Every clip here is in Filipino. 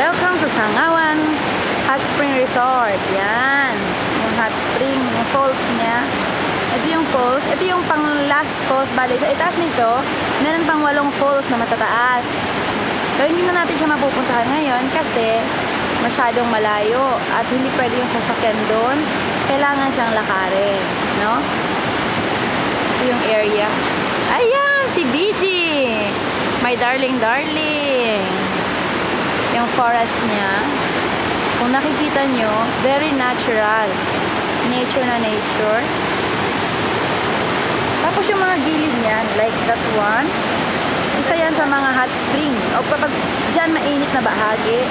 Welcome to Sangawan Hot Spring Resort. Yan. Yung hot spring, yung falls niya. Ito yung falls. Ito yung pang last falls. Bali, sa itaas nito, meron pang 8 falls na matataas. Pero hindi na natin siya mapupuntahan ngayon kasi masyadong malayo at hindi pwede yung sasakyan doon. Kailangan siyang lakarin, no? Ito yung area. Ayan, si BG! My darling. Yung forest niya, kung nakikita nyo, very natural. Nature na nature. Tapos yung mga gilid niyan, like that one, isa yan sa mga hot spring. O pag dyan mainit na bahagi.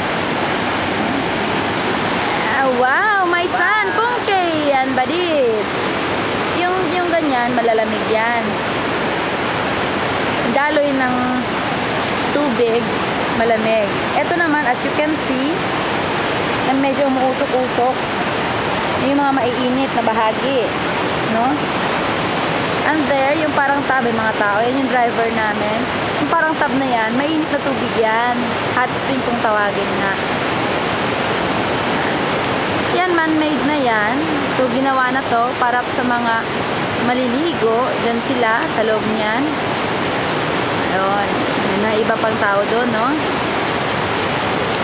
Wow, my son, pungkay yan, badit. Yung ganyan, malalamig yan. Daloy ng tubig, malamig. Ito naman, as you can see, medyo umuusok-usok. Yung mga maiinit na bahagi, no? And there, yung parang tab, yung mga tao, yan yung driver namin. Yung parang tab na yan, mainit na tubig yan. Hot spring kung tawagin na. Yan, man-made na yan. So, ginawa na to para sa mga maliligo. Diyan sila, sa loob niyan. Ayun. May iba pang tao doon, no?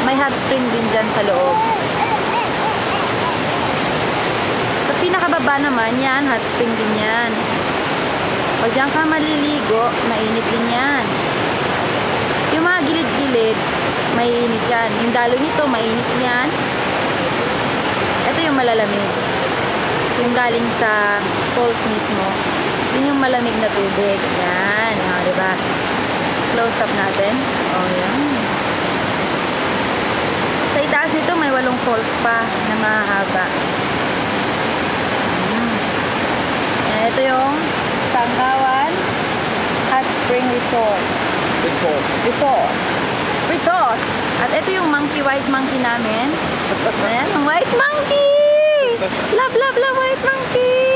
May hot spring din dyan sa loob. Sa pinakababa naman, yan, hot spring din yan. Pag dyan ka maliligo, mainit din yan. Yung mga gilid-gilid, mainit yan. Yung dalo nito, mainit yan. Ito yung malalamig. Yung galing sa falls mismo. Yun yung malamig na tubig. Yan. Diba? Close up natin. Oh, yan. Sa itaas nito, may 8 falls pa na mahaba. Ito yung Sangawan Hot Spring Resort. Resort. At ito yung white monkey namin. Ayan, white monkey! Love, white monkey!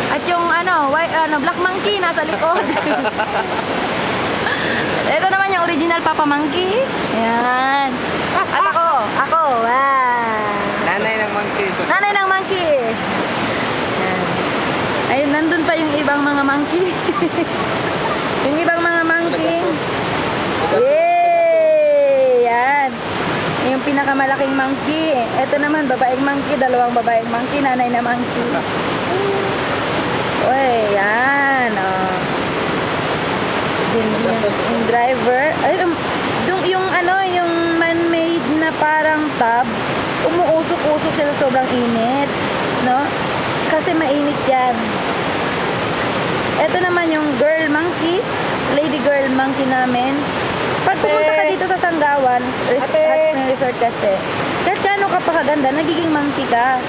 At yung black monkey nasa likod. Ito naman yung original Papa Monkey. Ayan. At ako. Wow. Nanay ng monkey. Ayan. Ayun, nandun pa yung ibang mga monkey. Yung ibang mga monkey. Yay! Yan. Yung pinakamalaking monkey. Ito naman, babaeng monkey. 2 babaeng monkey. Nanay na monkey. Uy, yan. Oh. Yung driver. Ay, yung man-made na parang tub, umuusok-usok siya sa sobrang init. No? Kasi mainit yan. Ito naman yung girl monkey. Lady girl monkey namin. Pag pumunta ka dito sa Sangawan Hot Spring Resort kasi, kahit gaano ka pakaganda, nagiging monkey ka.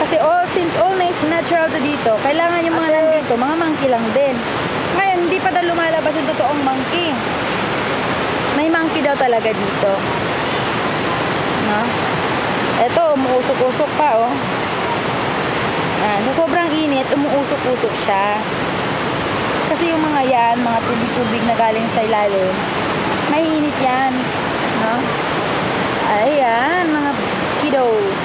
Kasi since all natural to dito, kailangan yung mga nandito, mga monkey lang din. Ngayon, hindi pa daw lumalabas yung totoong monkey. May monkey daw talaga dito. No? Ito, umuusok-usok pa, oh. Yan. So, sobrang init, umuusok-usok siya. Kasi yung mga yan, mga tubig-tubig na galing sa ilalim, may init yan. No? Ayan, mga kiddos.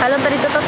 Halong pa dito to.